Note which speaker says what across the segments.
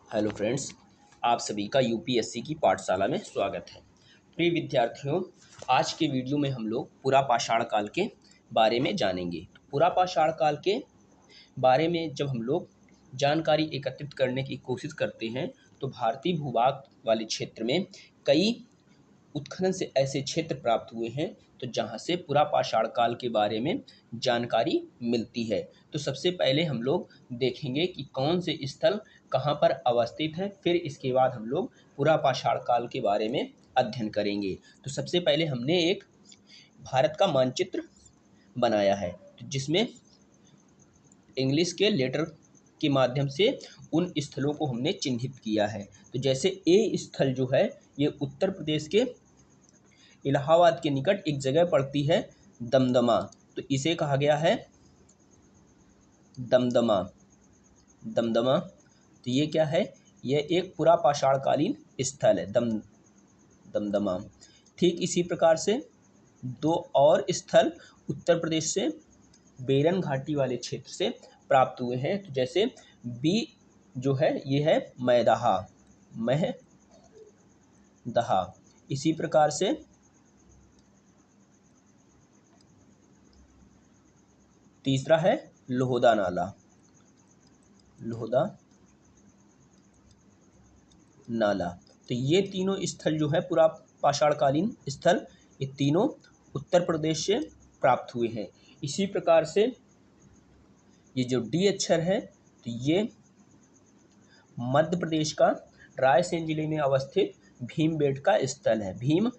Speaker 1: Hello friends, आप सभी का यूपीएससी की पाठशाला में स्वागत है। प्रिय विद्यार्थियों, आज के वीडियो में हम लोग पुरा पाषाण काल के बारे में जानेंगे। पुरा पाषाण काल के बारे में जब हम लोग जानकारी एकत्रित करने की कोशिश करते हैं तो भारतीय भूभाग वाले क्षेत्र में कई उत्खनन से ऐसे क्षेत्र प्राप्त हुए हैं तो जहाँ से पुरा पाषाण काल के बारे में जानकारी मिलती है। तो सबसे पहले हम लोग देखेंगे कि कौन से स्थल कहाँ पर अवस्थित हैं, फिर इसके बाद हम लोग पुरा पाषाण काल के बारे में अध्ययन करेंगे। तो सबसे पहले हमने एक भारत का मानचित्र बनाया है जिसमें इंग्लिश के लेटर के माध्यम से उन स्थलों को हमने चिन्हित किया है। तो जैसे ए स्थल जो है ये उत्तर प्रदेश के इलाहाबाद के निकट एक जगह पड़ती है दमदमा, तो इसे कहा गया है दमदमा। दमदमा तो ये क्या है, यह एक पुरा पाषाणकालीन स्थल है दमदमा। ठीक इसी प्रकार से दो और स्थल उत्तर प्रदेश से बेरन घाटी वाले क्षेत्र से प्राप्त हुए हैं। तो जैसे बी जो है ये है मैदाहा, महदहा। इसी प्रकार से तीसरा है लोहदा नाला, लोहदा नाला। तो ये तीनों स्थल जो है पुरा पाषाणकालीन स्थल, ये तीनों उत्तर प्रदेश से प्राप्त हुए हैं। इसी प्रकार से ये जो डी अक्षर है तो ये मध्य प्रदेश का रायसेन जिले में अवस्थित भीमबेटका स्थल है, भीमबेटका।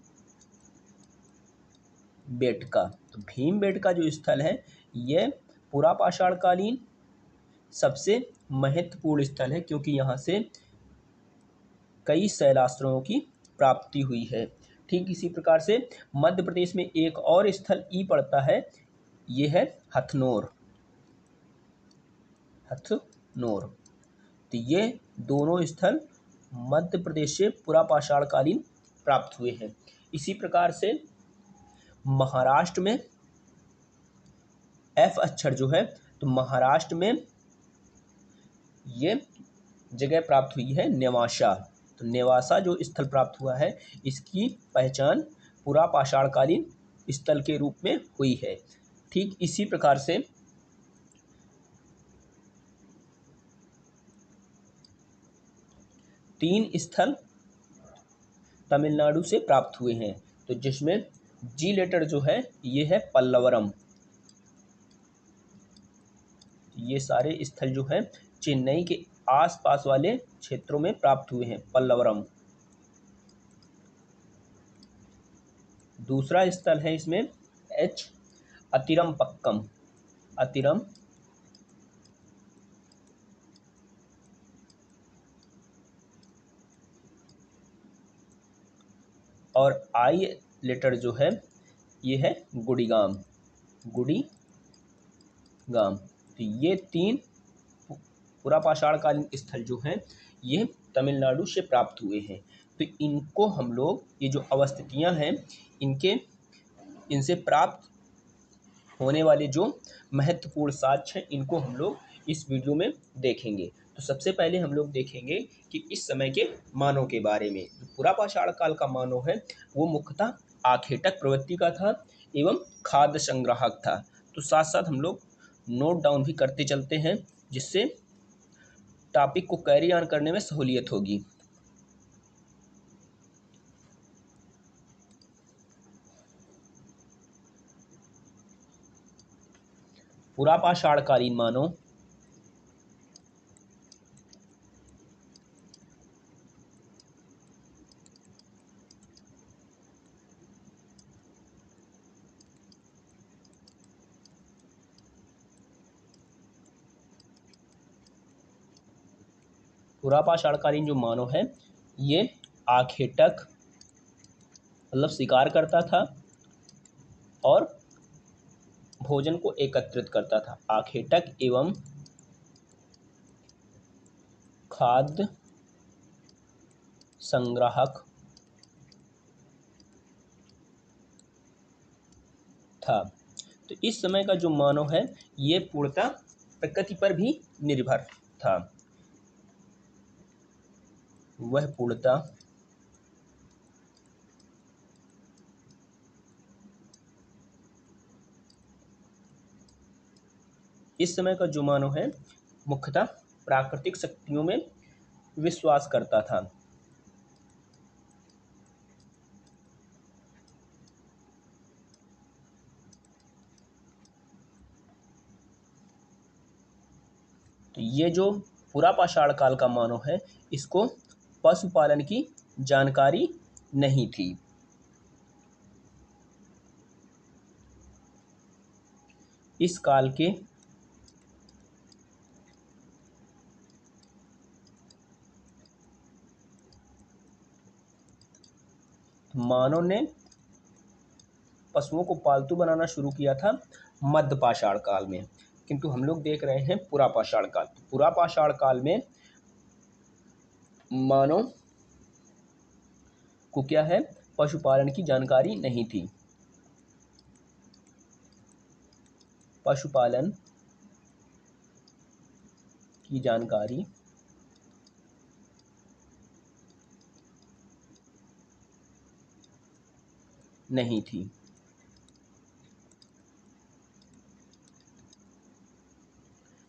Speaker 1: तो भीमबेटका जो स्थल है ये पुरा पाषाणकालीन सबसे महत्वपूर्ण स्थल है क्योंकि यहाँ से कई शैलाश्रयों की प्राप्ति हुई है। ठीक इसी प्रकार से मध्य प्रदेश में एक और स्थल ई पड़ता है, ये है हथनोर, हथनोर। तो ये दोनों स्थल मध्य प्रदेश से पुरा पाषाणकालीन प्राप्त हुए हैं। इसी प्रकार से महाराष्ट्र में एफ अक्षर जो है तो महाराष्ट्र में ये जगह प्राप्त हुई है नेवासा। तो नेवासा जो स्थल प्राप्त हुआ है इसकी पहचान पुरा पाषाणकालीन स्थल के रूप में हुई है। ठीक इसी प्रकार से तीन स्थल तमिलनाडु से प्राप्त हुए हैं, तो जिसमें जी लेटर जो है ये है पल्लवरम। ये सारे स्थल जो है चेन्नई के आसपास वाले क्षेत्रों में प्राप्त हुए हैं, पल्लवरम। दूसरा स्थल है इसमें एच अतिरमपक्कम, अतिरम। और आई लेटर जो है ये है गुड़ीगाम, गुड़ीगाम। तो ये तीन पुरा पाषाणकालीन स्थल जो हैं ये तमिलनाडु से प्राप्त हुए हैं। तो इनको हम लोग, ये जो अवस्थितियाँ हैं इनसे प्राप्त होने वाले जो महत्वपूर्ण साक्ष्य हैं इनको हम लोग इस वीडियो में देखेंगे। तो सबसे पहले हम लोग देखेंगे कि इस समय के मानव के बारे में। जो पुरा पाषाण काल का मानव है वो मुख्यतः आखेटक प्रवृत्ति का था एवं खाद्य संग्राहक था। तो साथ साथ हम लोग नोट डाउन भी करते चलते हैं जिससे टॉपिक को कैरी ऑन करने में सहूलियत होगी। पुरा पाषाणकालीन मानव पुरा पाषाणकालीन जो मानव है ये आखेटक मतलब शिकार करता था और भोजन को एकत्रित करता था। आखेटक एवं खाद्य संग्राहक था। तो इस समय का जो मानव है ये पूर्णतः प्रकृति पर भी निर्भर था। वह पूर्णता इस समय का जो मानव है मुख्यतः प्राकृतिक शक्तियों में विश्वास करता था। तो ये जो पूरा पाषाण काल का मानव है, इसको पशुपालन की जानकारी नहीं थी। इस काल के मानव ने पशुओं को पालतू बनाना शुरू किया था मध्य पाषाण काल में, किंतु हम लोग देख रहे हैं पुरा पाषाण काल। पुरा पाषाण काल में मानव को क्या है, पशुपालन की जानकारी नहीं थी। पशुपालन की जानकारी नहीं थी।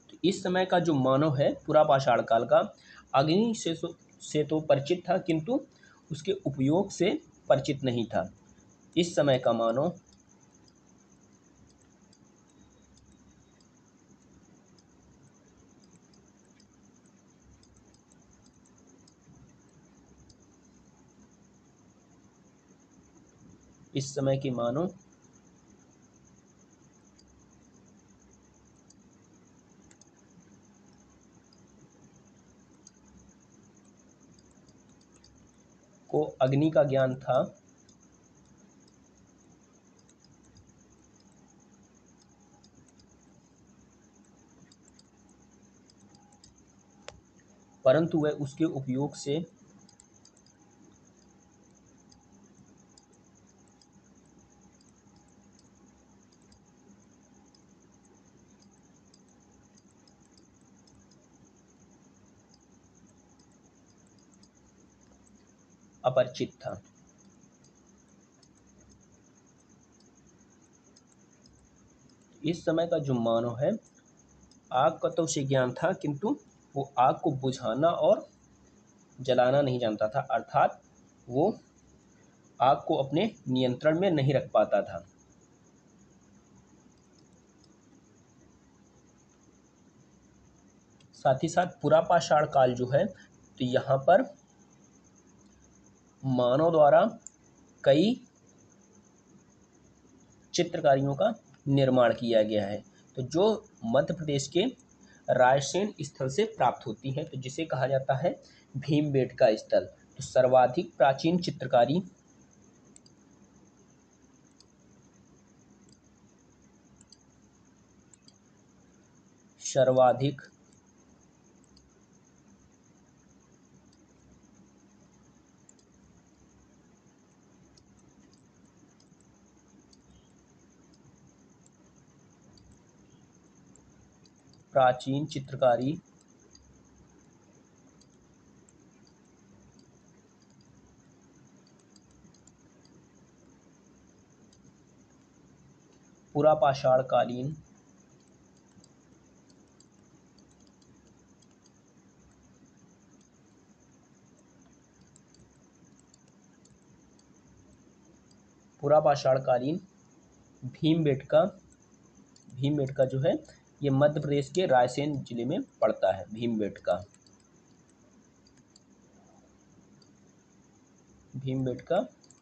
Speaker 1: तो इस समय का जो मानव है पुरा पाषाण काल का, अग्नि से तो परिचित था, किंतु उसके उपयोग से परिचित नहीं था। इस समय का मानव इस समय के मानव को अग्नि का ज्ञान था, परंतु वह उसके उपयोग से अपरिचित था। इस समय का जो मानव है, आग का तो उसे ज्ञान था, किंतु वो आग को बुझाना और जलाना नहीं जानता था, अर्थात वो आग को अपने नियंत्रण में नहीं रख पाता था। साथ ही साथ पुरा पाषाण काल जो है, तो यहाँ पर मानव द्वारा कई चित्रकारियों का निर्माण किया गया है, तो जो मध्य प्रदेश के रायसेन स्थल से प्राप्त होती हैं, तो जिसे कहा जाता है भीमबेटका स्थल। तो सर्वाधिक प्राचीन चित्रकारी सर्वाधिक प्राचीन चित्रकारी पुरा पाषाण कालीन पुरा पाषाण कालीन भीमबेटका भीमबेटका जो है, ये मध्य प्रदेश के रायसेन जिले में पड़ता है। भीमबेटका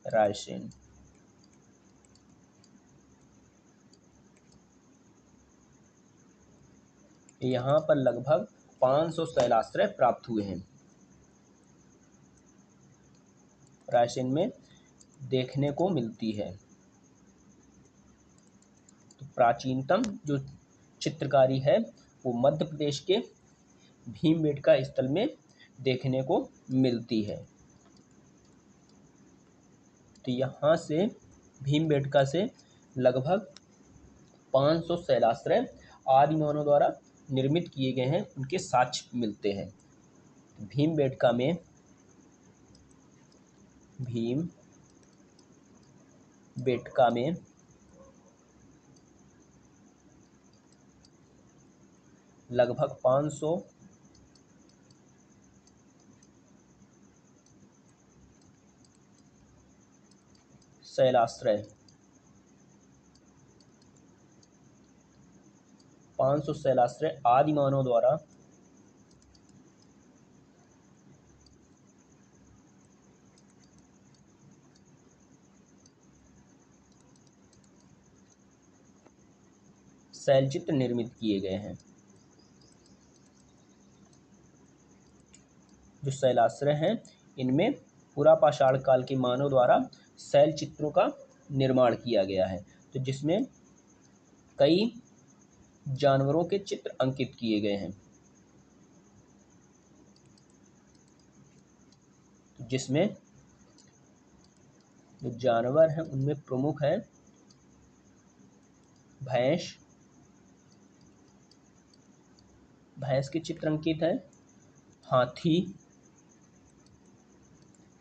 Speaker 1: रायसेन। यहाँ पर लगभग 500 शैलाश्रय प्राप्त हुए हैं, रायसेन में देखने को मिलती है। तो प्राचीनतम जो चित्रकारी है वो मध्य प्रदेश के भीमबेटका स्थल में देखने को मिलती है। तो यहाँ से भीमबेटका से लगभग 500 शैलाश्रय आदि मानव द्वारा निर्मित किए गए हैं, उनके साक्ष्य मिलते हैं। भीमबेटका में भीम बेटका में लगभग 500 शैलाश्रय 500 शैलाश्रय आदि मानव द्वारा शैलचित्र निर्मित किए गए हैं। जो शैलाश्रय हैं इनमें पुरापाषाण काल के मानव द्वारा शैल चित्रों का निर्माण किया गया है, तो जिसमें कई जानवरों के चित्र अंकित किए गए हैं, जिसमें जो जानवर हैं उनमें प्रमुख है भैंस, भैंस के चित्र अंकित हैं। हाथी,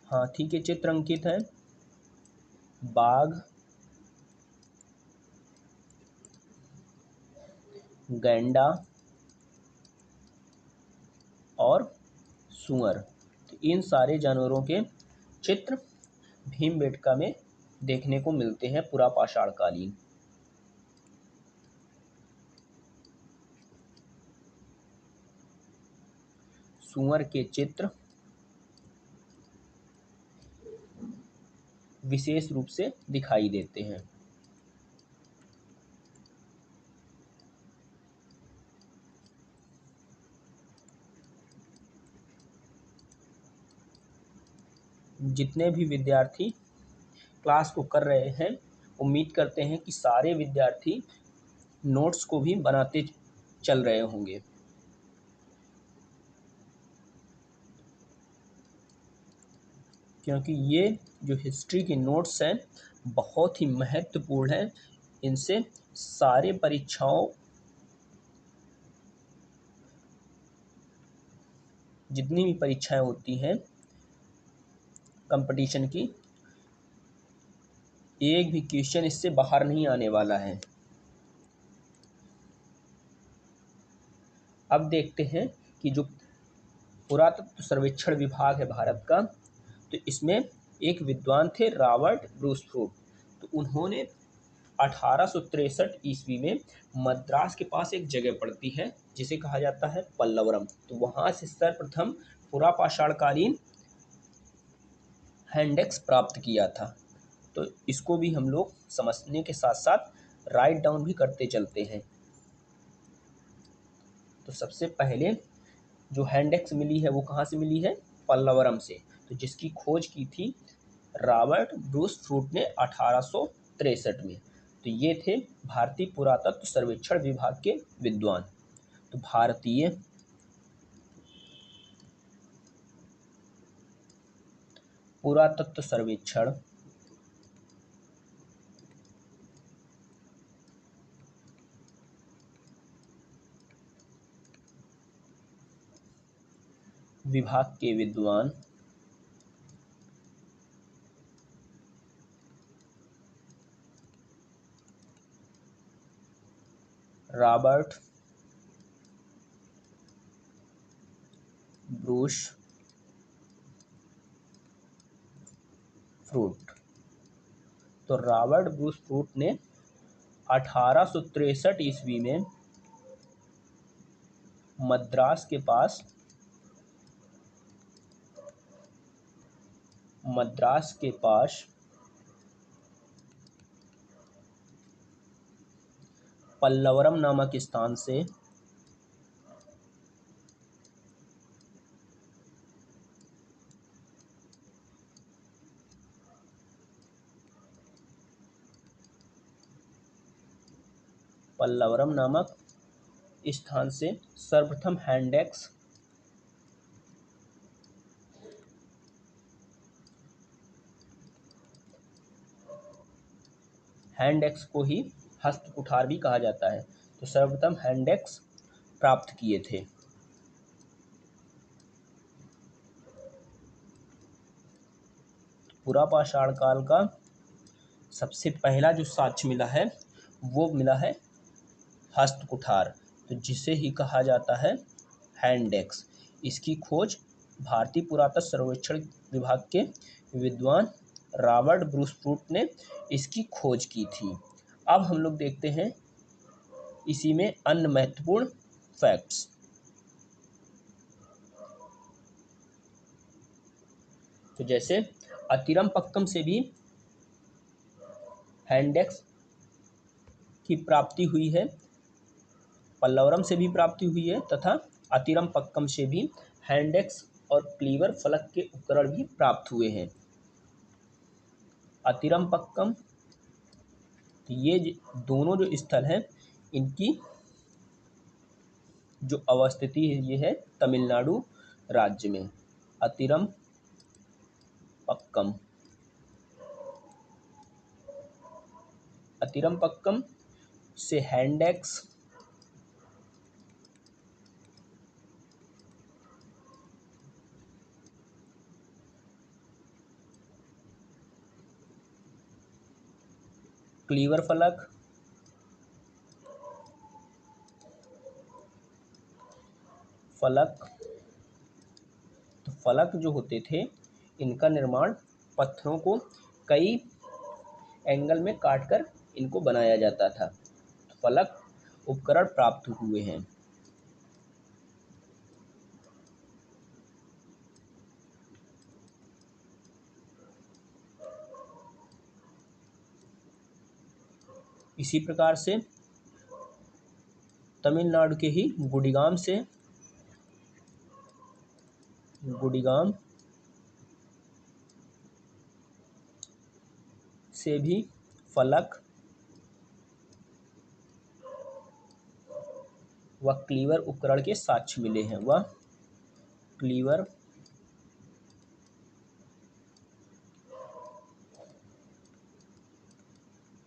Speaker 1: हाथी के चित्र अंकित हैं। बाघ, गैंडा और सूअर, तो इन सारे जानवरों के चित्र भीमबेटका में देखने को मिलते हैं पुरापाषाण कालीन। सूअर के चित्र विशेष रूप से दिखाई देते हैं। जितने भी विद्यार्थी क्लास को कर रहे हैं, उम्मीद करते हैं कि सारे विद्यार्थी नोट्स को भी बनाते चल रहे होंगे, क्योंकि ये जो हिस्ट्री के नोट्स हैं बहुत ही महत्वपूर्ण हैं। इनसे सारे परीक्षाओं, जितनी भी परीक्षाएं होती हैं कंपटीशन की, एक भी क्वेश्चन इससे बाहर नहीं आने वाला है। अब देखते हैं कि जो पुरातत्व सर्वेक्षण विभाग है भारत का, तो इसमें एक विद्वान थे रॉबर्ट ब्रूसफोर्ड। तो उन्होंने 1863 ईस्वी में मद्रास के पास एक जगह पड़ती है जिसे कहा जाता है पल्लवरम, तो वहाँ से सर्वप्रथम पुरापाषाणकालीन हैंडेक्स प्राप्त किया था। तो इसको भी हम लोग समझने के साथ साथ राइट डाउन भी करते चलते हैं। तो सबसे पहले जो हैंडेक्स मिली है वो कहाँ से मिली है? पल्लवरम से, तो जिसकी खोज की थी रॉबर्ट ब्रूसफोर्ड ने 1863 में। तो ये थे भारतीय पुरातत्व सर्वेक्षण विभाग के विद्वान। तो भारतीय पुरातत्व सर्वेक्षण विभाग के विद्वान रॉबर्ट ब्रूसफोर्ड। तो रॉबर्ट ब्रूसफोर्ड ने 1863 ईस्वी में मद्रास के पास पल्लवरम नामक स्थान से सर्वप्रथम हैंडेक्स को ही हस्त कुठार भी कहा जाता है, तो सर्वप्रथम हैंडेक्स प्राप्त किए थे। पुरापाषाण काल का सबसे पहला जो साक्ष्य मिला है वो मिला है हस्त कुठार, तो जिसे ही कहा जाता है हैंड एक्स। इसकी खोज भारतीय पुरातत्व सर्वेक्षण विभाग के विद्वान रॉबर्ट ब्रूस फ्रूट ने इसकी खोज की थी। अब हम लोग देखते हैं इसी में अन्य महत्वपूर्ण फैक्ट्स। तो जैसे अतिरम पक्कम से भी हैंड एक्स की प्राप्ति हुई है, पल्लवरम से भी प्राप्ति हुई है तथा अतिरम पक्कम से भी हैंड एक्स और क्लीवर फलक के उपकरण भी प्राप्त हुए हैं। अतिरम पक्कम, ये दोनों जो स्थल हैं इनकी जो अवस्थिति है ये है तमिलनाडु राज्य में। अतिरम पक्कम, अतिरम पक्कम से हैंड एक्स, क्लीवर फलक, फलक, तो फलक जो होते थे इनका निर्माण पत्थरों को कई एंगल में काटकर इनको बनाया जाता था। तो फलक उपकरण प्राप्त हुए हैं। इसी प्रकार से तमिलनाडु के ही गुड़गांव से भी फलक व क्लीवर उपकरण के साक्ष्य मिले हैं। वह क्लीवर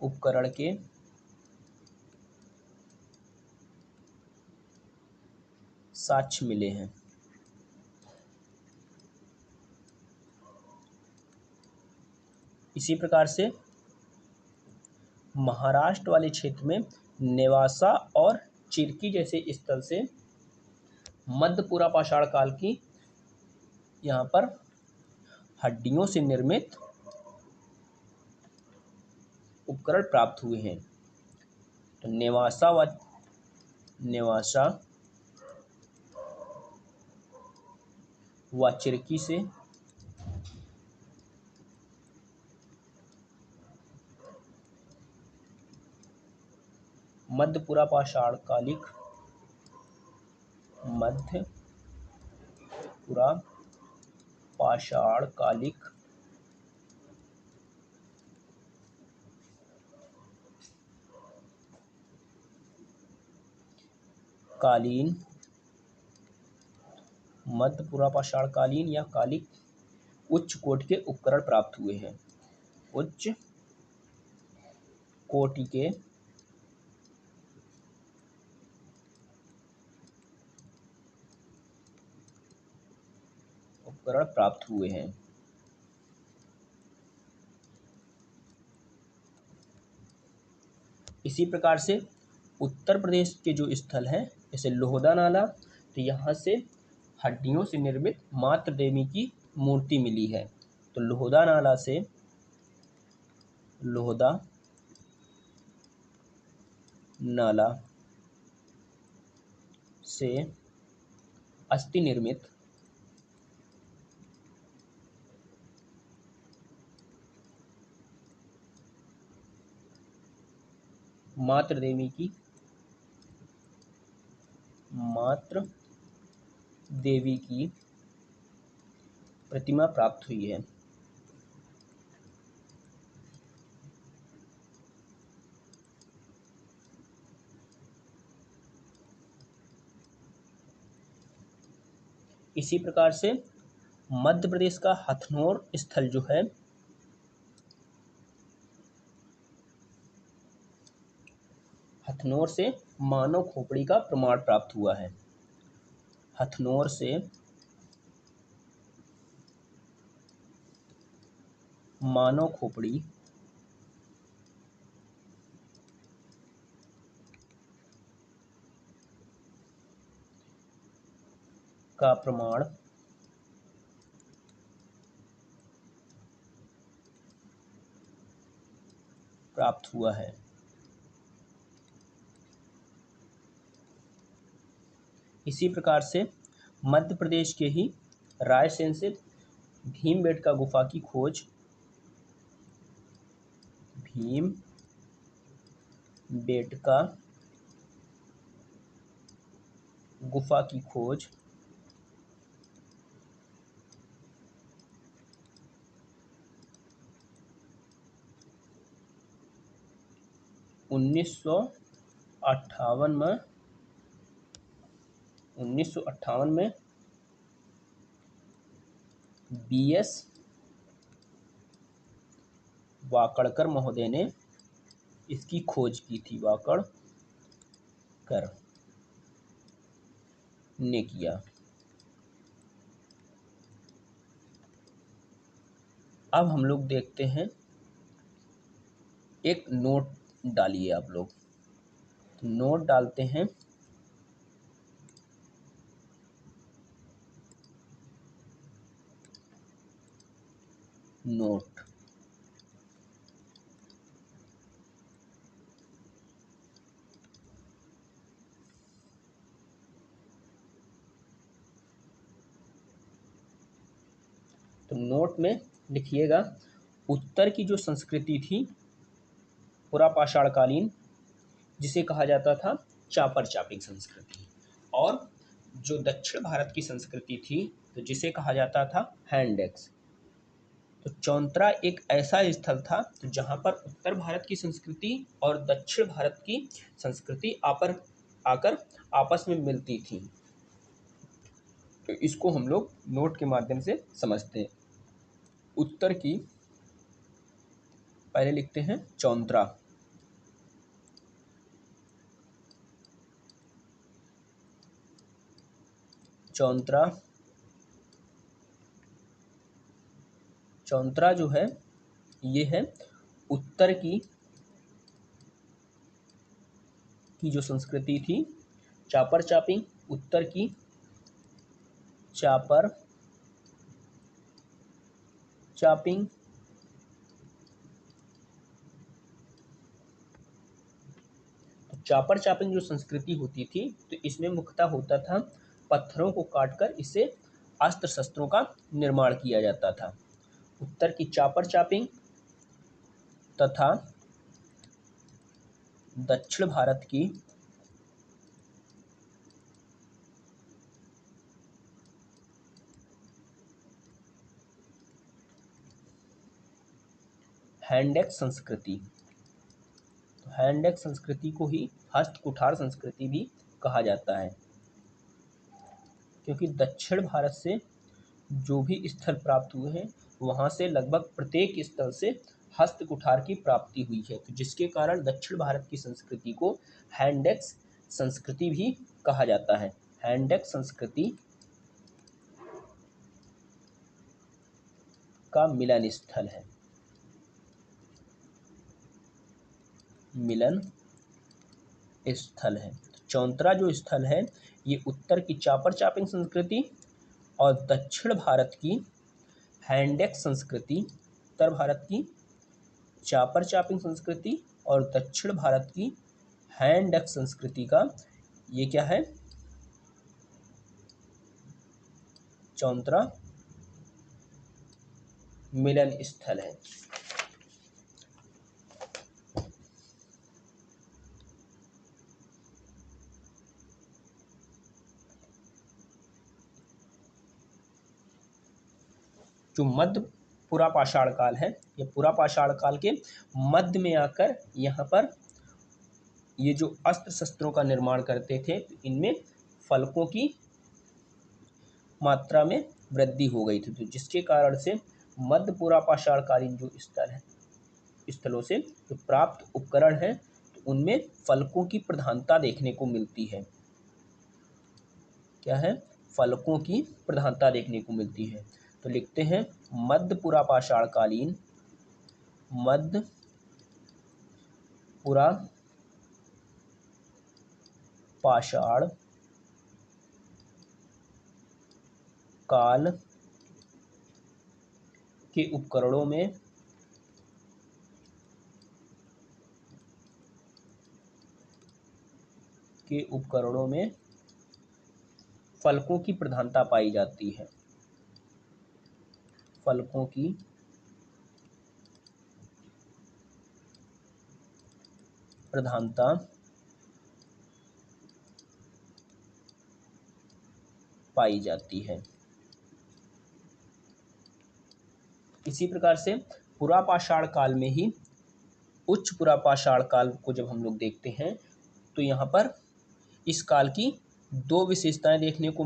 Speaker 1: उपकरण के साक्ष्य मिले हैं। इसी प्रकार से महाराष्ट्र वाले क्षेत्र में नेवासा और चिरकी जैसे स्थल से मध्य पुरापाषाण काल की यहाँ पर हड्डियों से निर्मित उपकरण प्राप्त हुए हैं। तो नेवासा व चिरकी से मध्य पुरापाषाण कालिक मध्य पुरापाषाण कालीन या कालिक उच्च कोटि के उपकरण प्राप्त हुए हैं। उच्च कोटि के उपकरण प्राप्त हुए हैं। इसी प्रकार से उत्तर प्रदेश के जो स्थल हैं जैसे लोहदा नाला, तो यहाँ से हड्डियों से निर्मित मातृ देवी की मूर्ति मिली है। तो लोहदा नाला से अस्थि निर्मित मातृ देवी की प्रतिमा प्राप्त हुई है। इसी प्रकार से मध्य प्रदेश का हथनोर स्थल जो है, हथनोर से मानव खोपड़ी का प्रमाण प्राप्त हुआ है। हथनोर से मानव खोपड़ी का प्रमाण प्राप्त हुआ है। इसी प्रकार से मध्य प्रदेश के ही रायसेन से भीमबेटका गुफा की खोज, भीमबेटका गुफा की खोज 1958 में BS वाकड़कर महोदय ने इसकी खोज की थी। वाकड़कर ने किया। अब हम लोग देखते हैं, एक नोट डालिए आप लोग। तो नोट डालते हैं, नोट। तो नोट में लिखिएगा, उत्तर की जो संस्कृति थी पुरापाषाणकालीन, जिसे कहा जाता था चापर चापिंग संस्कृति, और जो दक्षिण भारत की संस्कृति थी तो जिसे कहा जाता था हैंडेक्स। तो चौंतरा एक ऐसा स्थल था तो जहाँ पर उत्तर भारत की संस्कृति और दक्षिण भारत की संस्कृति आकर आपस में मिलती थी। तो इसको हम लोग नोट के माध्यम से समझते हैं। उत्तर की, पहले लिखते हैं चौंतरा, चौंतरा, चौंतरा जो है ये है उत्तर की जो संस्कृति थी, चापर चापिंग, उत्तर की चापर चापिंग, चापर चापिंग जो संस्कृति होती थी तो इसमें मुख्यतः होता था पत्थरों को काटकर इससे अस्त्र शस्त्रों का निर्माण किया जाता था। उत्तर की चापर चापिंग तथा दक्षिण भारत की हैंडेक्स संस्कृति, तो हैंडेक्स संस्कृति को ही हस्त कुठार संस्कृति भी कहा जाता है, क्योंकि दक्षिण भारत से जो भी स्थल प्राप्त हुए हैं वहाँ से लगभग प्रत्येक स्थल से हस्त कुठार की प्राप्ति हुई है। तो जिसके कारण दक्षिण भारत की संस्कृति को हैंडेक्स संस्कृति भी कहा जाता है। हैंडेक्स संस्कृति का मिलन स्थल है, मिलन स्थल है। चौंतरा जो स्थल है ये उत्तर की चापर चापिंग संस्कृति और दक्षिण भारत की हैंडेक्स संस्कृति, उत्तर भारत की चापर चापिंग संस्कृति और दक्षिण भारत की हैंडेक्स संस्कृति का ये क्या है, चौंतरा मिलन स्थल है। जो मध्य पुरापाषाण काल है, ये पुरापाषाण काल के मध्य में आकर यहाँ पर ये जो अस्त्र शस्त्रों का निर्माण करते थे तो इनमें फलकों की मात्रा में वृद्धि हो गई थी। तो जिसके कारण से मध्य पुरापाषाणकालीन जो स्थल है, स्थलों से जो प्राप्त उपकरण हैं तो उनमें फलकों की प्रधानता देखने को मिलती है। क्या है, फलकों की प्रधानता देखने को मिलती है। तो लिखते हैं मध्य पुरापाषाणकालीन मध्य पुरा पाषाण काल के उपकरणों में फलकों की प्रधानता पाई जाती है। फलकों की प्रधानता पाई जाती है। इसी प्रकार से पुरापाषाण काल में ही उच्च पुरापाषाण काल को जब हम लोग देखते हैं तो यहाँ पर इस काल की दो विशेषताएं देखने को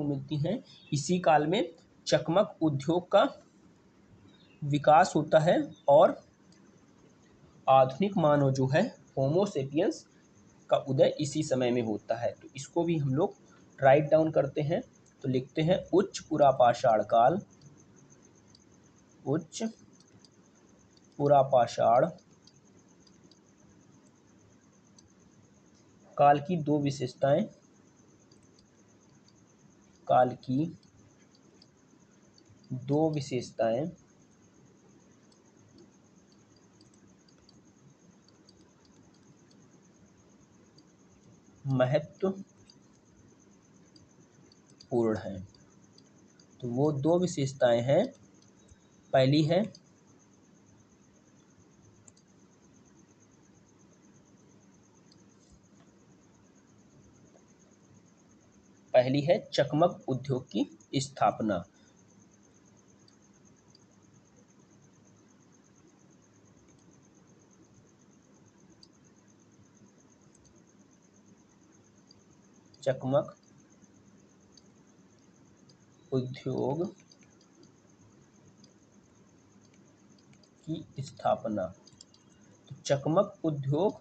Speaker 1: मिलती हैं। इसी काल में चकमक उद्योग का विकास होता है और आधुनिक मानव जो है होमो सेपियंस का उदय इसी समय में होता है। तो इसको भी हम लोग राइट डाउन करते हैं। तो लिखते हैं उच्च पुरापाषाण काल की दो विशेषताएं महत्वपूर्ण हैं। तो वो दो विशेषताएं हैं, पहली है चकमक उद्योग की स्थापना। चकमक उद्योग की स्थापना। तो चकमक उद्योग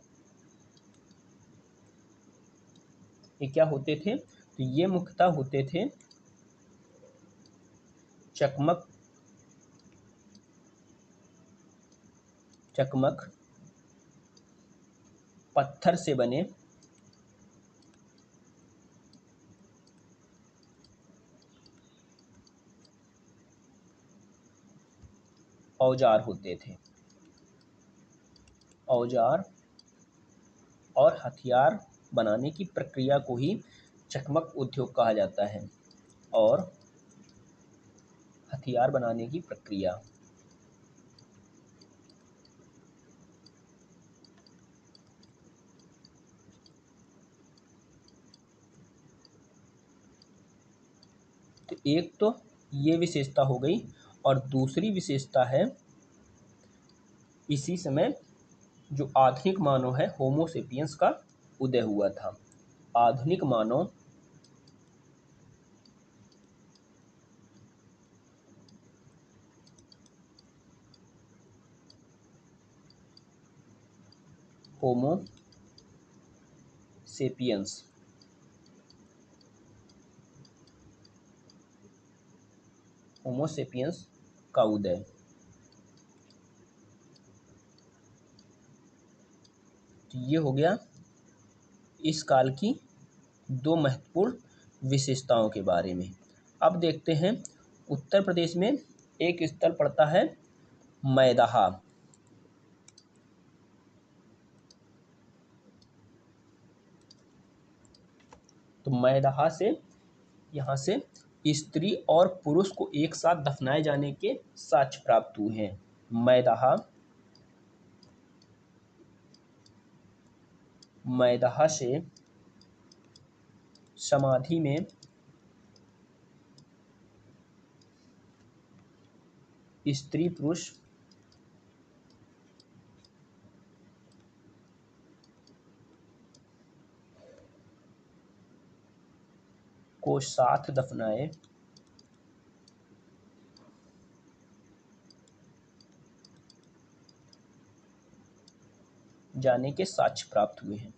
Speaker 1: ये क्या होते थे? तो ये मुख्यतः होते थे चकमक पत्थर से बने औजार होते थे। औजार और हथियार बनाने की प्रक्रिया को ही चकमक उद्योग कहा जाता है। और हथियार बनाने की प्रक्रिया तो एक तो ये विशेषता हो गई और दूसरी विशेषता है इसी समय जो आधुनिक मानव है होमो सेपियंस का उदय हुआ था। आधुनिक मानव होमो सेपियंस का उदय। तो ये हो गया इस काल की दो महत्वपूर्ण विशेषताओं के बारे में। अब देखते हैं उत्तर प्रदेश में एक स्थल पड़ता है मैदाहा। तो मैदाहा से यहाँ से स्त्री और पुरुष को एक साथ दफनाए जाने के साक्ष्य प्राप्त हुए हैं। मैदाहा से समाधि में स्त्री पुरुष को साथ दफनाए जाने के साक्ष्य प्राप्त हुए हैं।